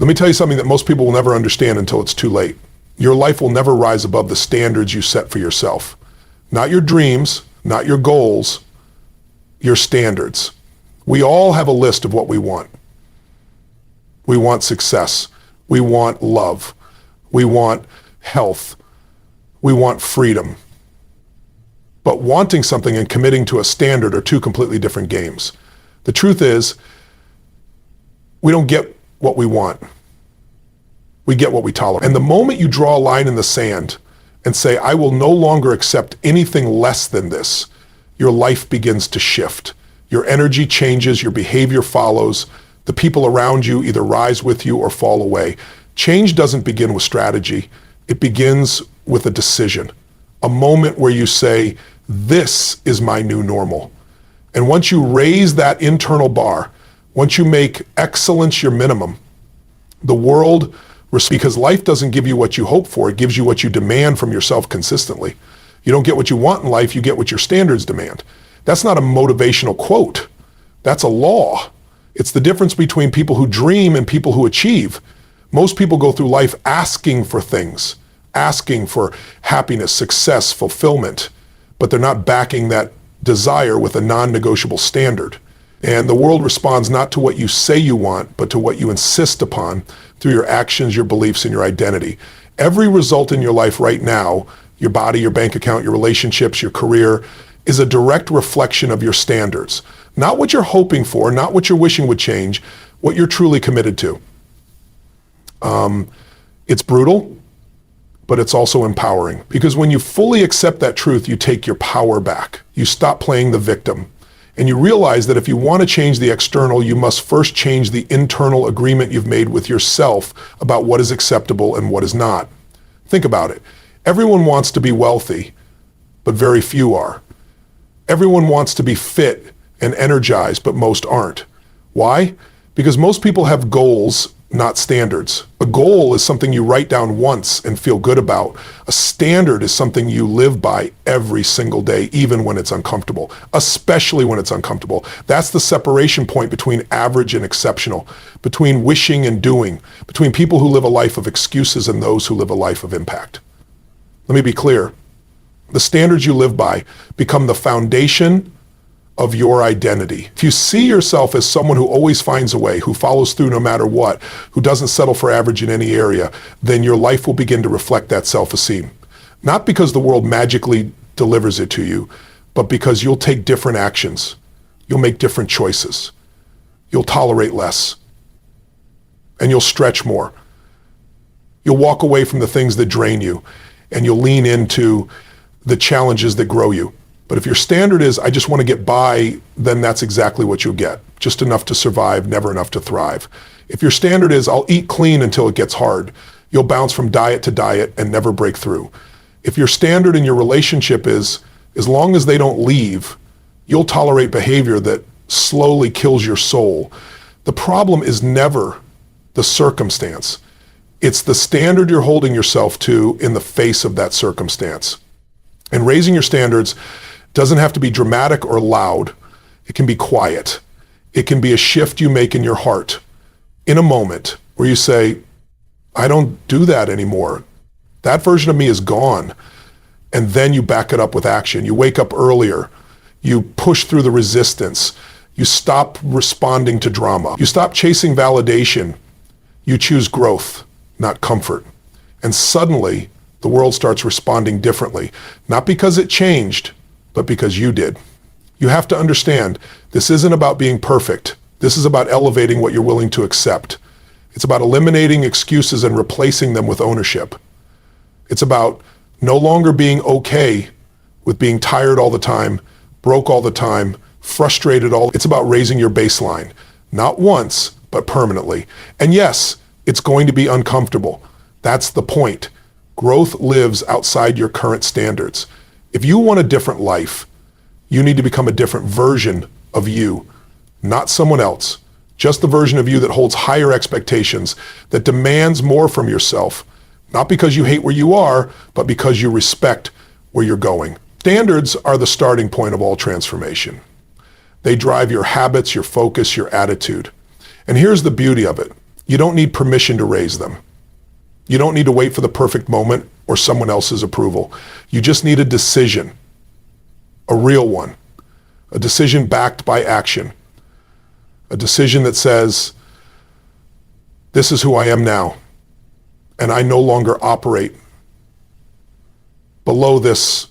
Let me tell you something that most people will never understand until it's too late. Your life will never rise above the standards you set for yourself. Not your dreams, not your goals, your standards. We all have a list of what we want. We want success. We want love. We want health. We want freedom. But wanting something and committing to a standard are two completely different games. The truth is, we don't get what we want. We get what we tolerate. And the moment you draw a line in the sand and say, I will no longer accept anything less than this, your life begins to shift. Your energy changes, your behavior follows. The people around you either rise with you or fall away. Change doesn't begin with strategy. It begins with a decision, a moment where you say, this is my new normal. And once you raise that internal bar, once you make excellence your minimum, the world, because life doesn't give you what you hope for, it gives you what you demand from yourself consistently. You don't get what you want in life, you get what your standards demand. That's not a motivational quote. That's a law. It's the difference between people who dream and people who achieve. Most people go through life asking for things, asking for happiness, success, fulfillment, but they're not backing that desire with a non-negotiable standard. And the world responds not to what you say you want, but to what you insist upon through your actions, your beliefs, and your identity. Every result in your life right now, your body, your bank account, your relationships, your career, is a direct reflection of your standards. Not what you're hoping for, not what you're wishing would change, what you're truly committed to. It's brutal, but it's also empowering. Because when you fully accept that truth, you take your power back. You stop playing the victim. And you realize that if you want to change the external, you must first change the internal agreement you've made with yourself about what is acceptable and what is not. Think about it. Everyone wants to be wealthy, but very few are. Everyone wants to be fit and energized, but most aren't. Why? Because most people have goals, not standards. A goal is something you write down once and feel good about. A standard is something you live by every single day, even when it's uncomfortable, especially when it's uncomfortable. That's the separation point between average and exceptional, between wishing and doing, between people who live a life of excuses and those who live a life of impact. Let me be clear. The standards you live by become the foundation of your identity. If you see yourself as someone who always finds a way, who follows through no matter what, who doesn't settle for average in any area, then your life will begin to reflect that self-esteem. Not because the world magically delivers it to you, but because you'll take different actions. You'll make different choices. You'll tolerate less. And you'll stretch more. You'll walk away from the things that drain you, and you'll lean into the challenges that grow you. But if your standard is, I just want to get by, then that's exactly what you'll get. Just enough to survive, never enough to thrive. If your standard is, I'll eat clean until it gets hard, you'll bounce from diet to diet and never break through. If your standard in your relationship is, as long as they don't leave, you'll tolerate behavior that slowly kills your soul. The problem is never the circumstance. It's the standard you're holding yourself to in the face of that circumstance. And raising your standards doesn't have to be dramatic or loud. It can be quiet. It can be a shift you make in your heart in a moment where you say, I don't do that anymore. That version of me is gone. And then you back it up with action. You wake up earlier. You push through the resistance. You stop responding to drama. You stop chasing validation. You choose growth, not comfort. And suddenly, the world starts responding differently. Not because it changed, but because you did. You have to understand, this isn't about being perfect. This is about elevating what you're willing to accept. It's about eliminating excuses and replacing them with ownership. It's about no longer being okay with being tired all the time, broke all the time, frustrated all. It's about raising your baseline, not once, but permanently. And yes, it's going to be uncomfortable. That's the point. Growth lives outside your current standards. If you want a different life, you need to become a different version of you, not someone else. Just the version of you that holds higher expectations, that demands more from yourself, not because you hate where you are, but because you respect where you're going. Standards are the starting point of all transformation. They drive your habits, your focus, your attitude. And here's the beauty of it. You don't need permission to raise them. You don't need to wait for the perfect moment or someone else's approval. You just need a decision, a real one, a decision backed by action, a decision that says, this is who I am now, and I no longer operate below this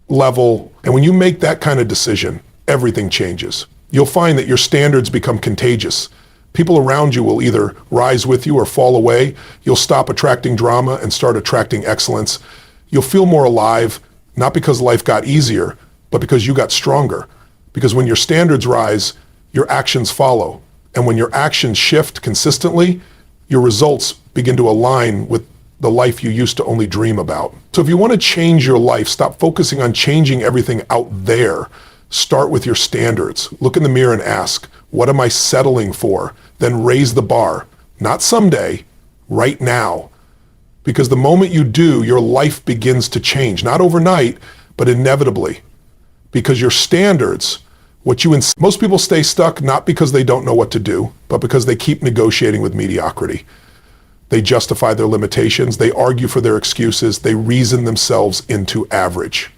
level. And when you make that kind of decision, everything changes. You'll find that your standards become contagious. People around you will either rise with you or fall away. You'll stop attracting drama and start attracting excellence. You'll feel more alive, not because life got easier, but because you got stronger. Because when your standards rise, your actions follow. And when your actions shift consistently, your results begin to align with the life you used to only dream about. So if you want to change your life, stop focusing on changing everything out there. Start with your standards. Look in the mirror and ask, what am I settling for? Then raise the bar. Not someday, right now. Because the moment you do, your life begins to change. Not overnight, but inevitably. Because your standards, most people stay stuck not because they don't know what to do, but because they keep negotiating with mediocrity. They justify their limitations. They argue for their excuses. They reason themselves into average.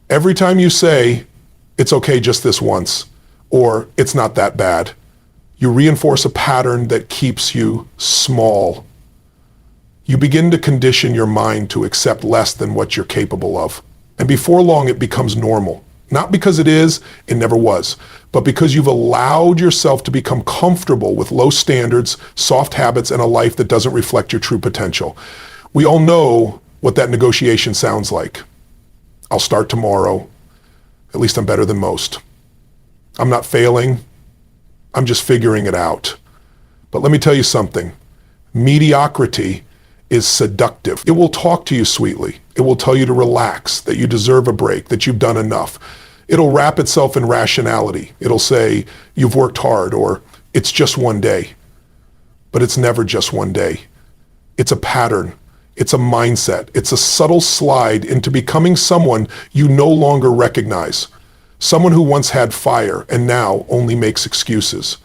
Every time you say, it's okay just this once, or it's not that bad, you reinforce a pattern that keeps you small. You begin to condition your mind to accept less than what you're capable of. And before long, it becomes normal. Not because it is, it never was, but because you've allowed yourself to become comfortable with low standards, soft habits, and a life that doesn't reflect your true potential. We all know what that negotiation sounds like. I'll start tomorrow. At least I'm better than most. I'm not failing. I'm just figuring it out. But let me tell you something. Mediocrity is seductive. It will talk to you sweetly. It will tell you to relax, that you deserve a break, that you've done enough. It'll wrap itself in rationality. It'll say, you've worked hard, or it's just one day. But it's never just one day. It's a pattern. It's a mindset. It's a subtle slide into becoming someone you no longer recognize. Someone who once had fire and now only makes excuses.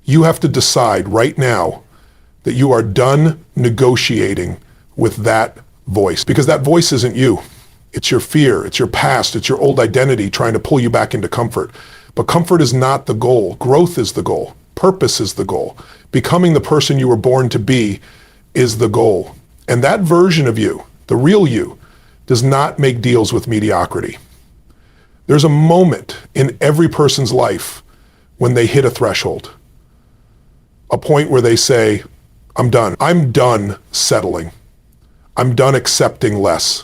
You have to decide right now that you are done negotiating with that voice, because that voice isn't you. It's your fear, it's your past, it's your old identity trying to pull you back into comfort. But comfort is not the goal. Growth is the goal. Purpose is the goal. Becoming the person you were born to be is the goal. And that version of you, the real you, does not make deals with mediocrity. There's a moment in every person's life when they hit a threshold. A point where they say, I'm done. I'm done settling. I'm done accepting less.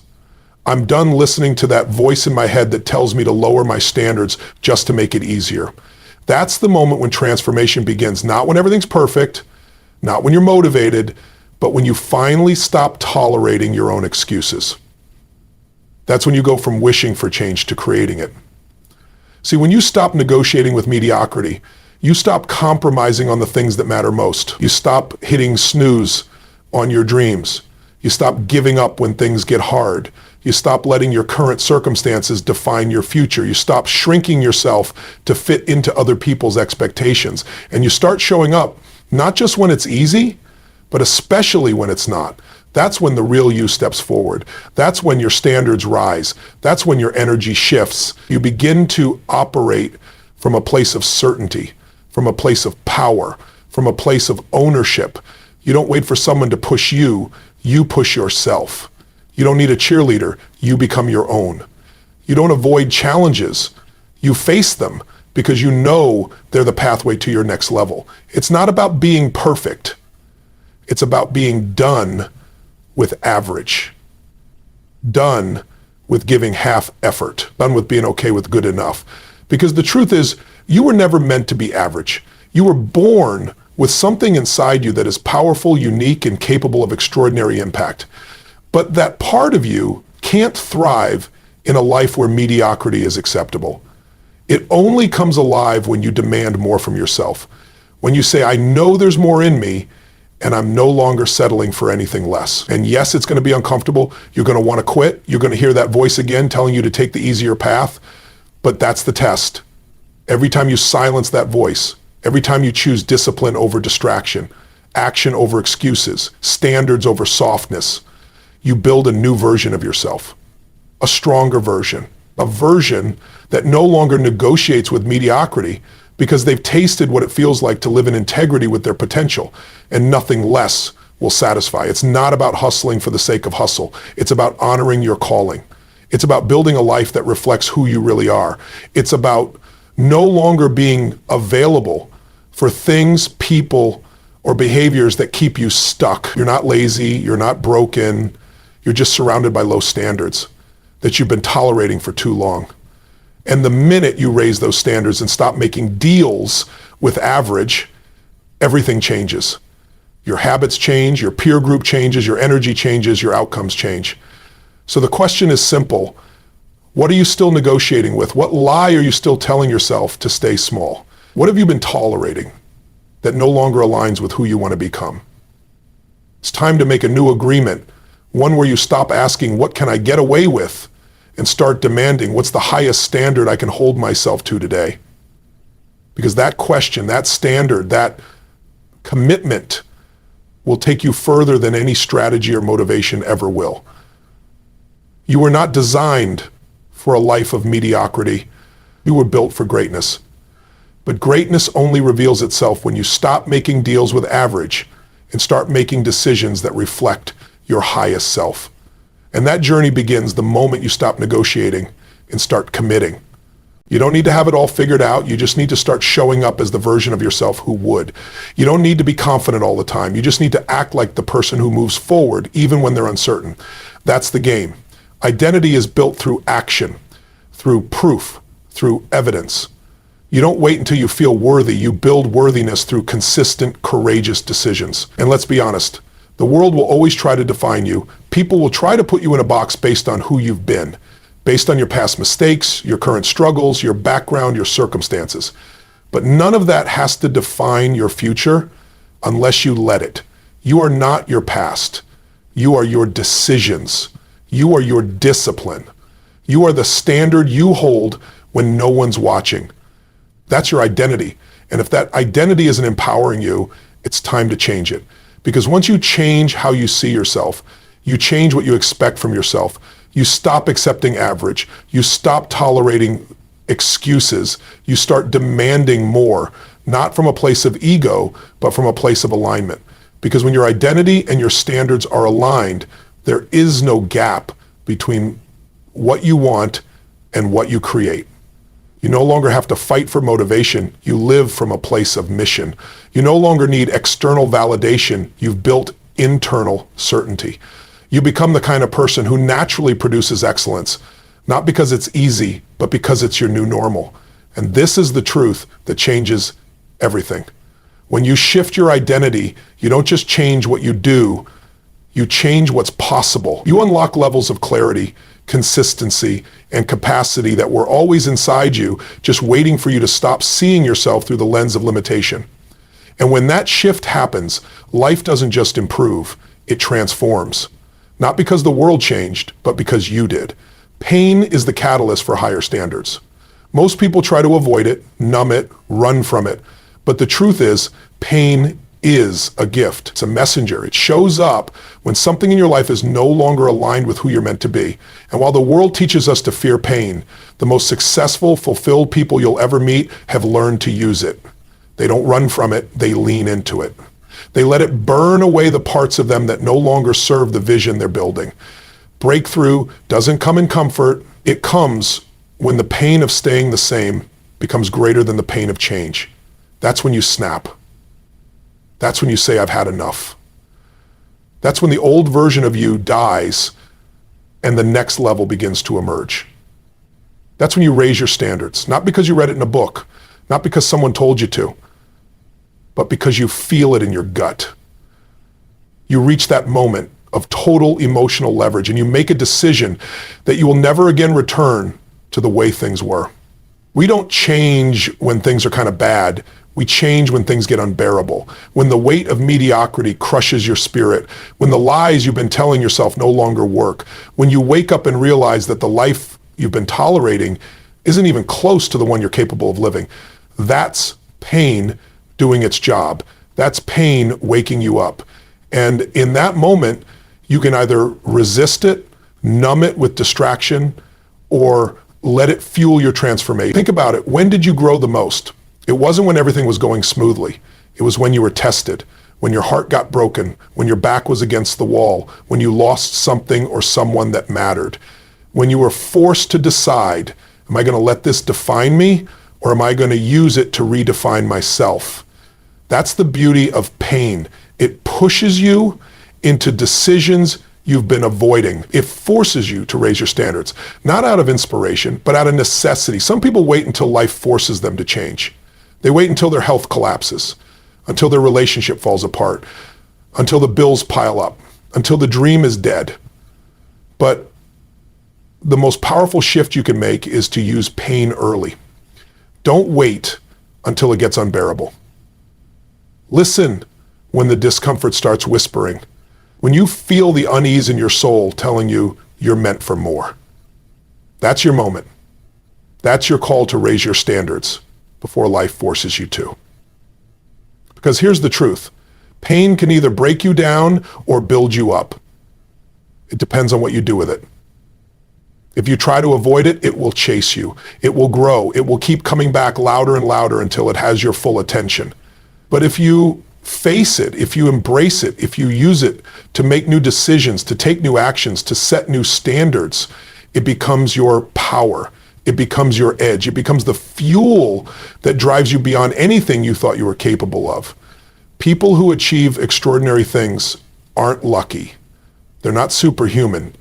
I'm done listening to that voice in my head that tells me to lower my standards just to make it easier. That's the moment when transformation begins. Not when everything's perfect, not when you're motivated, but when you finally stop tolerating your own excuses. That's when you go from wishing for change to creating it. See, when you stop negotiating with mediocrity, you stop compromising on the things that matter most. You stop hitting snooze on your dreams. You stop giving up when things get hard. You stop letting your current circumstances define your future. You stop shrinking yourself to fit into other people's expectations. And you start showing up, not just when it's easy, but especially when it's not. That's when the real you steps forward. That's when your standards rise. That's when your energy shifts. You begin to operate from a place of certainty, from a place of power, from a place of ownership. You don't wait for someone to push you, you push yourself. You don't need a cheerleader, you become your own. You don't avoid challenges, you face them because you know they're the pathway to your next level. It's not about being perfect. It's about being done with average, done with giving half effort, done with being okay with good enough. Because the truth is, you were never meant to be average. You were born with something inside you that is powerful, unique, and capable of extraordinary impact. But that part of you can't thrive in a life where mediocrity is acceptable. It only comes alive when you demand more from yourself. When you say, I know there's more in me, and I'm no longer settling for anything less. And yes, it's going to be uncomfortable. You're going to want to quit. You're going to hear that voice again telling you to take the easier path. But that's the test. Every time you silence that voice, Every time you choose discipline over distraction, action over excuses, standards over softness, you build a new version of yourself, a stronger version, a version that no longer negotiates with mediocrity because they've tasted what it feels like to live in integrity with their potential, and nothing less will satisfy. It's not about hustling for the sake of hustle. It's about honoring your calling. It's about building a life that reflects who you really are. It's about no longer being available for things, people, or behaviors that keep you stuck. You're not lazy, you're not broken, you're just surrounded by low standards that you've been tolerating for too long. And the minute you raise those standards and stop making deals with average, everything changes. Your habits change, your peer group changes, your energy changes, your outcomes change. So the question is simple. What are you still negotiating with? What lie are you still telling yourself to stay small? What have you been tolerating that no longer aligns with who you want to become? It's time to make a new agreement, one where you stop asking, what can I get away with? And start demanding, what's the highest standard I can hold myself to today? Because that question, that standard, that commitment will take you further than any strategy or motivation ever will. You were not designed for a life of mediocrity. You were built for greatness. But greatness only reveals itself when you stop making deals with average and start making decisions that reflect your highest self. And that journey begins the moment you stop negotiating and start committing. You don't need to have it all figured out. You just need to start showing up as the version of yourself who would. You don't need to be confident all the time. You just need to act like the person who moves forward even when they're uncertain. That's the game. Identity is built through action, through proof, through evidence. You don't wait until you feel worthy. You build worthiness through consistent, courageous decisions. And let's be honest, the world will always try to define you. People will try to put you in a box based on who you've been, based on your past mistakes, your current struggles, your background, your circumstances. But none of that has to define your future unless you let it. You are not your past. You are your decisions. You are your discipline. You are the standard you hold when no one's watching. That's your identity. And if that identity isn't empowering you, it's time to change it. Because once you change how you see yourself, you change what you expect from yourself. You stop accepting average. You stop tolerating excuses. You start demanding more, not from a place of ego, but from a place of alignment. Because when your identity and your standards are aligned, there is no gap between what you want and what you create. You no longer have to fight for motivation. You live from a place of mission. You no longer need external validation. You've built internal certainty. You become the kind of person who naturally produces excellence, not because it's easy, but because it's your new normal. And this is the truth that changes everything. When you shift your identity, you don't just change what you do, you change what's possible. You unlock levels of clarity, consistency, and capacity that were always inside you, just waiting for you to stop seeing yourself through the lens of limitation. And when that shift happens, life doesn't just improve, it transforms. Not because the world changed, but because you did. Pain is the catalyst for higher standards. Most people try to avoid it, numb it, run from it. But the truth is, pain is a gift. It's a messenger. It shows up when something in your life is no longer aligned with who you're meant to be. And while the world teaches us to fear pain, the most successful, fulfilled people you'll ever meet have learned to use it. They don't run from it, they lean into it. They let it burn away the parts of them that no longer serve the vision they're building. Breakthrough doesn't come in comfort. It comes when the pain of staying the same becomes greater than the pain of change. That's when you snap. That's when you say, I've had enough. That's when the old version of you dies and the next level begins to emerge. That's when you raise your standards, not because you read it in a book, not because someone told you to, but because you feel it in your gut. You reach that moment of total emotional leverage and you make a decision that you will never again return to the way things were. We don't change when things are kind of bad. We change when things get unbearable, when the weight of mediocrity crushes your spirit, when the lies you've been telling yourself no longer work, when you wake up and realize that the life you've been tolerating isn't even close to the one you're capable of living. That's pain doing its job. That's pain waking you up. And in that moment, you can either resist it, numb it with distraction, or let it fuel your transformation. Think about it. When did you grow the most? It wasn't when everything was going smoothly. It was when you were tested, when your heart got broken, when your back was against the wall, when you lost something or someone that mattered, when you were forced to decide, am I going to let this define me, or am I going to use it to redefine myself? That's the beauty of pain. It pushes you into decisions you've been avoiding. It forces you to raise your standards, not out of inspiration, but out of necessity. Some people wait until life forces them to change. They wait until their health collapses, until their relationship falls apart, until the bills pile up, until the dream is dead. But the most powerful shift you can make is to use pain early. Don't wait until it gets unbearable. Listen when the discomfort starts whispering, when you feel the unease in your soul telling you you're meant for more. That's your moment. That's your call to raise your standards before life forces you to. Because here's the truth. Pain can either break you down or build you up. It depends on what you do with it. If you try to avoid it, it will chase you. It will grow. It will keep coming back louder and louder until it has your full attention. But if you face it, if you embrace it, if you use it to make new decisions, to take new actions, to set new standards, it becomes your power. It becomes your edge. It becomes the fuel that drives you beyond anything you thought you were capable of. People who achieve extraordinary things aren't lucky. They're not superhuman.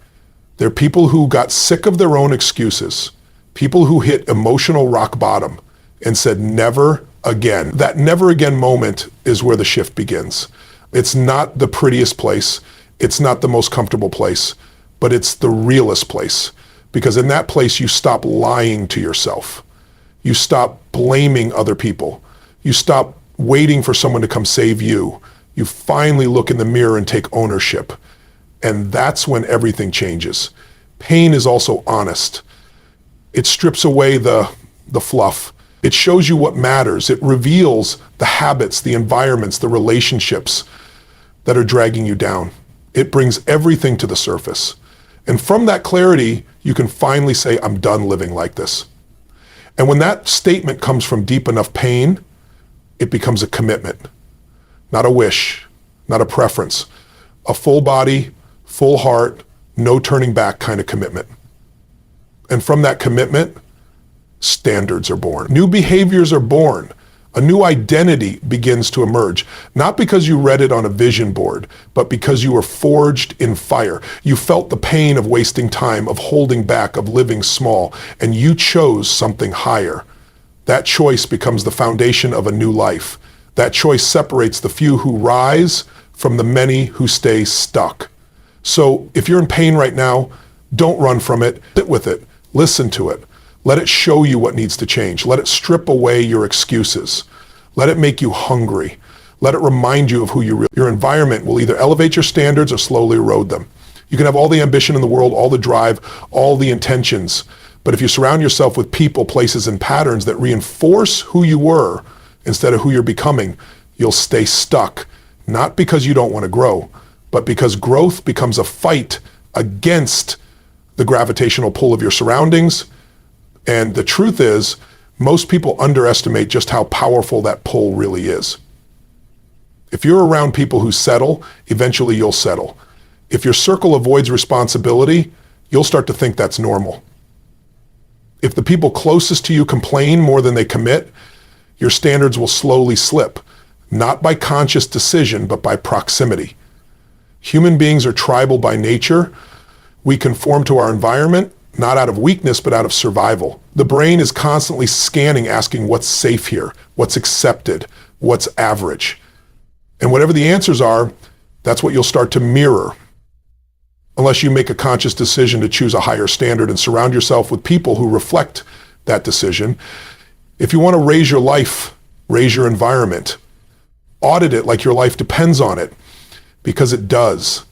They're people who got sick of their own excuses, people who hit emotional rock bottom and said, never again. That never again moment is where the shift begins. It's not the prettiest place. It's not the most comfortable place, but it's the realest place. Because in that place, you stop lying to yourself. You stop blaming other people. You stop waiting for someone to come save you. You finally look in the mirror and take ownership. And that's when everything changes. Pain is also honest. It strips away the fluff. It shows you what matters. It reveals the habits, the environments, the relationships that are dragging you down. It brings everything to the surface. And from that clarity, you can finally say, I'm done living like this. And when that statement comes from deep enough pain, it becomes a commitment, not a wish, not a preference, a full body, full heart, no turning back kind of commitment. And from that commitment, standards are born. New behaviors are born. A new identity begins to emerge, not because you read it on a vision board, but because you were forged in fire. You felt the pain of wasting time, of holding back, of living small, and you chose something higher. That choice becomes the foundation of a new life. That choice separates the few who rise from the many who stay stuck. So if you're in pain right now, don't run from it. Sit with it. Listen to it. Let it show you what needs to change. Let it strip away your excuses. Let it make you hungry. Let it remind you of who you really are. Your environment will either elevate your standards or slowly erode them. You can have all the ambition in the world, all the drive, all the intentions. But if you surround yourself with people, places, and patterns that reinforce who you were instead of who you're becoming, you'll stay stuck. Not because you don't want to grow, but because growth becomes a fight against the gravitational pull of your surroundings. And the truth is, most people underestimate just how powerful that pull really is. If you're around people who settle, eventually you'll settle. If your circle avoids responsibility, you'll start to think that's normal. If the people closest to you complain more than they commit, your standards will slowly slip, not by conscious decision, but by proximity. Human beings are tribal by nature. We conform to our environment, not out of weakness, but out of survival. The brain is constantly scanning, asking what's safe here, what's accepted, what's average. And whatever the answers are, that's what you'll start to mirror. Unless you make a conscious decision to choose a higher standard and surround yourself with people who reflect that decision. If you want to raise your life, raise your environment. Audit it like your life depends on it, because it does.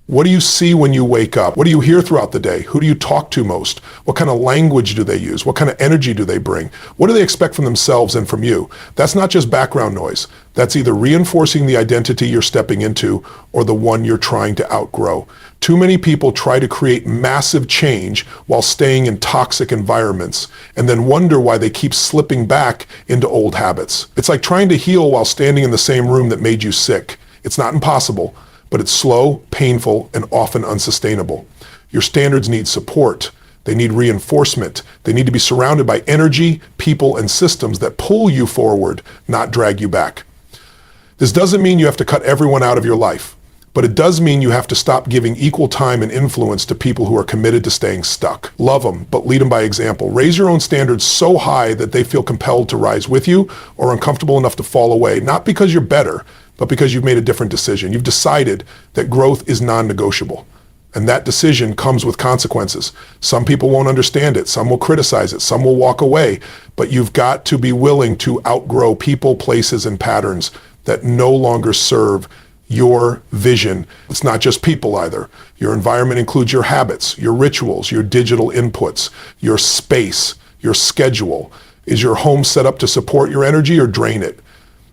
What do you see when you wake up? What do you hear throughout the day? Who do you talk to most? What kind of language do they use? What kind of energy do they bring? What do they expect from themselves and from you? That's not just background noise. That's either reinforcing the identity you're stepping into or the one you're trying to outgrow. Too many people try to create massive change while staying in toxic environments and then wonder why they keep slipping back into old habits. It's like trying to heal while standing in the same room that made you sick. It's not impossible, but it's slow, painful, and often unsustainable. Your standards need support. They need reinforcement. They need to be surrounded by energy, people, and systems that pull you forward, not drag you back. This doesn't mean you have to cut everyone out of your life, but it does mean you have to stop giving equal time and influence to people who are committed to staying stuck. Love them, but lead them by example. Raise your own standards so high that they feel compelled to rise with you or uncomfortable enough to fall away, not because you're better, but because you've made a different decision. You've decided that growth is non-negotiable. And that decision comes with consequences. Some people won't understand it. Some will criticize it. Some will walk away. But you've got to be willing to outgrow people, places, and patterns that no longer serve your vision. It's not just people either. Your environment includes your habits, your rituals, your digital inputs, your space, your schedule. Is your home set up to support your energy or drain it?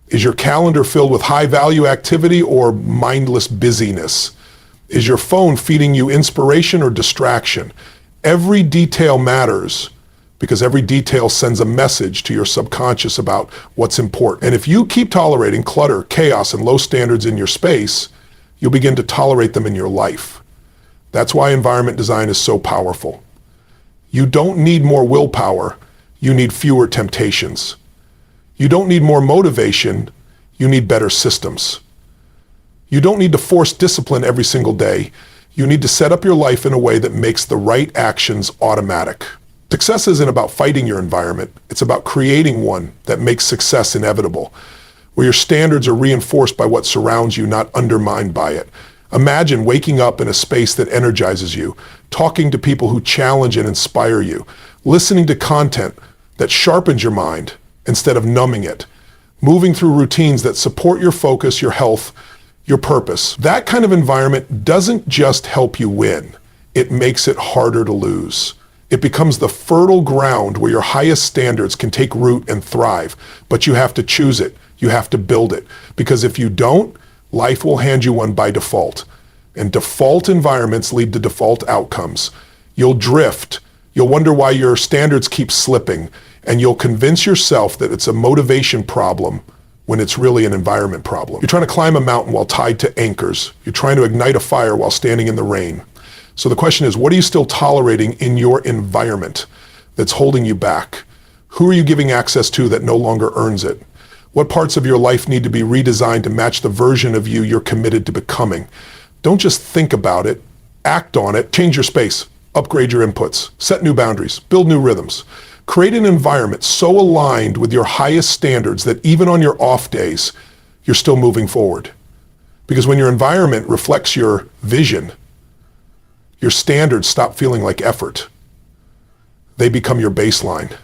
Is your calendar filled with high-value activity or mindless busyness? Is your phone feeding you inspiration or distraction? Every detail matters because every detail sends a message to your subconscious about what's important. And if you keep tolerating clutter, chaos, and low standards in your space, you'll begin to tolerate them in your life. That's why environment design is so powerful. You don't need more willpower. You need fewer temptations. You don't need more motivation, you need better systems. You don't need to force discipline every single day. You need to set up your life in a way that makes the right actions automatic. Success isn't about fighting your environment. It's about creating one that makes success inevitable, where your standards are reinforced by what surrounds you, not undermined by it. Imagine waking up in a space that energizes you, talking to people who challenge and inspire you, listening to content that sharpens your mind, instead of numbing it, moving through routines that support your focus, your health, your purpose. That kind of environment doesn't just help you win, it makes it harder to lose. It becomes the fertile ground where your highest standards can take root and thrive, but you have to choose it, you have to build it, because if you don't, life will hand you one by default. And default environments lead to default outcomes. You'll drift, you'll wonder why your standards keep slipping, and you'll convince yourself that it's a motivation problem when it's really an environment problem. You're trying to climb a mountain while tied to anchors. You're trying to ignite a fire while standing in the rain. So the question is, what are you still tolerating in your environment that's holding you back? Who are you giving access to that no longer earns it? What parts of your life need to be redesigned to match the version of you you're committed to becoming? Don't just think about it, act on it, change your space, upgrade your inputs, set new boundaries, build new rhythms. Create an environment so aligned with your highest standards that even on your off days, you're still moving forward. Because when your environment reflects your vision, your standards stop feeling like effort. They become your baseline.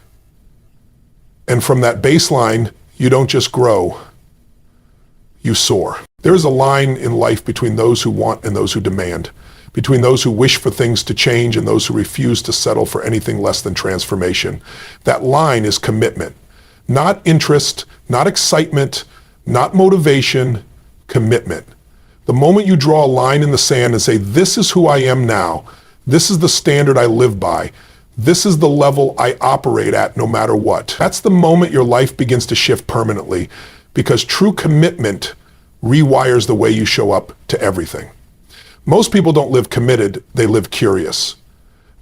And from that baseline, you don't just grow, you soar. There is a line in life between those who want and those who demand, between those who wish for things to change and those who refuse to settle for anything less than transformation. That line is commitment. Not interest, not excitement, not motivation, commitment. The moment you draw a line in the sand and say, this is who I am now, this is the standard I live by, this is the level I operate at no matter what. That's the moment your life begins to shift permanently, because true commitment rewires the way you show up to everything. Most people don't live committed, they live curious.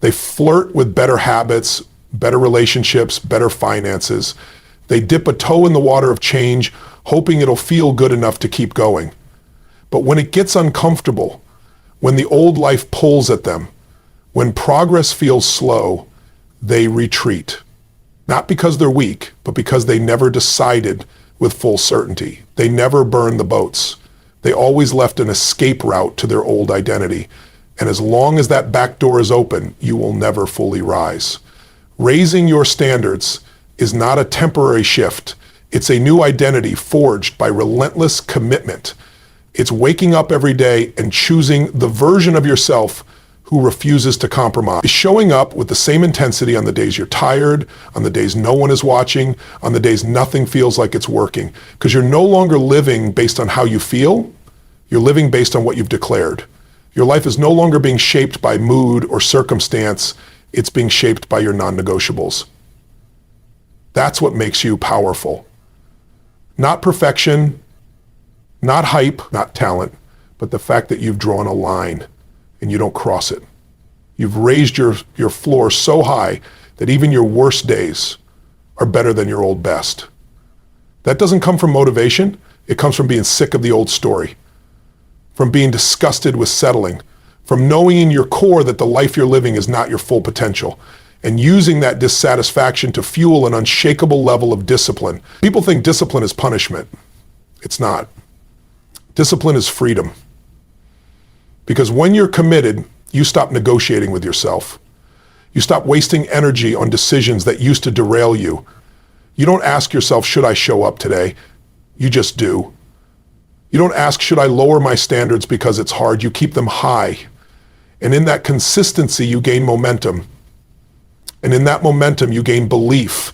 They flirt with better habits, better relationships, better finances. They dip a toe in the water of change, hoping it'll feel good enough to keep going. But when it gets uncomfortable, when the old life pulls at them, when progress feels slow, they retreat. Not because they're weak, but because they never decided with full certainty. They never burned the boats. They always left an escape route to their old identity. And as long as that back door is open, you will never fully rise. Raising your standards is not a temporary shift. It's a new identity forged by relentless commitment. It's waking up every day and choosing the version of yourself who refuses to compromise. Showing up with the same intensity on the days you're tired, on the days no one is watching, on the days nothing feels like it's working. Because you're no longer living based on how you feel, you're living based on what you've declared. Your life is no longer being shaped by mood or circumstance, it's being shaped by your non-negotiables. That's what makes you powerful. Not perfection, not hype, not talent, but the fact that you've drawn a line and you don't cross it. You've raised your floor so high that even your worst days are better than your old best. That doesn't come from motivation. It comes from being sick of the old story, from being disgusted with settling, from knowing in your core that the life you're living is not your full potential, and using that dissatisfaction to fuel an unshakable level of discipline. People think discipline is punishment. It's not. Discipline is freedom. Because when you're committed, you stop negotiating with yourself. You stop wasting energy on decisions that used to derail you. You don't ask yourself, should I show up today? You just do. You don't ask, should I lower my standards because it's hard? You keep them high. And in that consistency, you gain momentum. And in that momentum, you gain belief.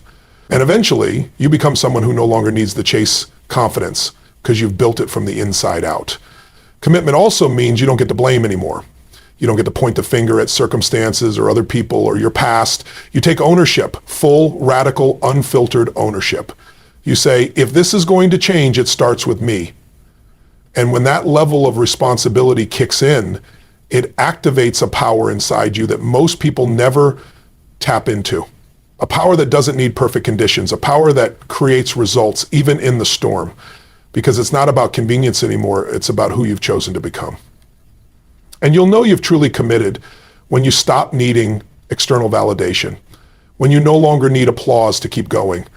And eventually, you become someone who no longer needs to chase confidence because you've built it from the inside out. Commitment also means you don't get to blame anymore. You don't get to point the finger at circumstances or other people or your past. You take ownership, full, radical, unfiltered ownership. You say, if this is going to change, it starts with me. And when that level of responsibility kicks in, it activates a power inside you that most people never tap into. A power that doesn't need perfect conditions, a power that creates results even in the storm. Because it's not about convenience anymore, it's about who you've chosen to become. And you'll know you've truly committed when you stop needing external validation, when you no longer need applause to keep going,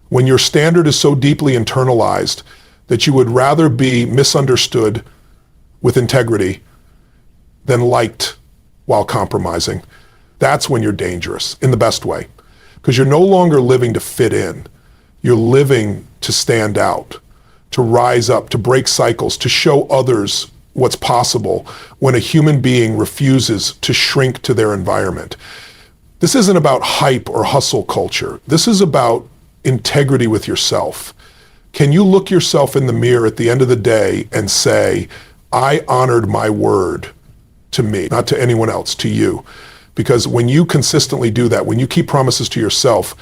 when your standard is so deeply internalized that you would rather be misunderstood with integrity than liked while compromising. That's when you're dangerous, in the best way. Because you're no longer living to fit in. You're living to stand out, to rise up, to break cycles, to show others what's possible when a human being refuses to shrink to their environment. This isn't about hype or hustle culture. This is about integrity with yourself. Can you look yourself in the mirror at the end of the day and say, I honored my word to me, not to anyone else, to you? Because when you consistently do that, when you keep promises to yourself,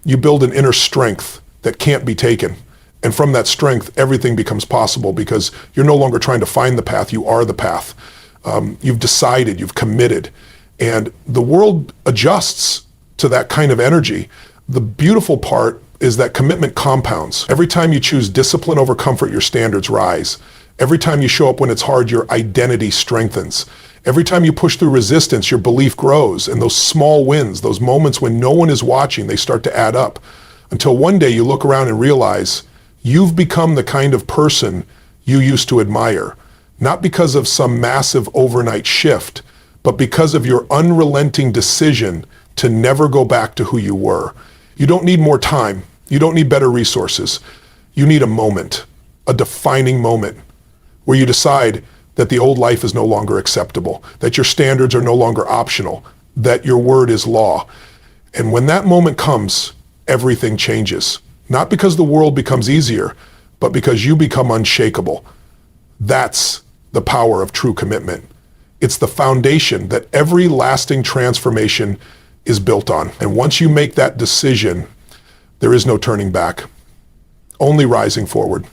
you build an inner strength that can't be taken. And from that strength, everything becomes possible because you're no longer trying to find the path, you are the path. You've decided, you've committed. And the world adjusts to that kind of energy. The beautiful part is that commitment compounds. Every time you choose discipline over comfort, your standards rise. Every time you show up when it's hard, your identity strengthens. Every time you push through resistance, your belief grows. And those small wins, those moments when no one is watching, they start to add up. Until one day you look around and realize you've become the kind of person you used to admire. Not because of some massive overnight shift, but because of your unrelenting decision to never go back to who you were. You don't need more time. You don't need better resources. You need a moment, a defining moment, where you decide that the old life is no longer acceptable, that your standards are no longer optional, that your word is law. And when that moment comes, everything changes. Not because the world becomes easier, but because you become unshakable. That's the power of true commitment. It's the foundation that every lasting transformation is built on. And once you make that decision, there is no turning back, only rising forward.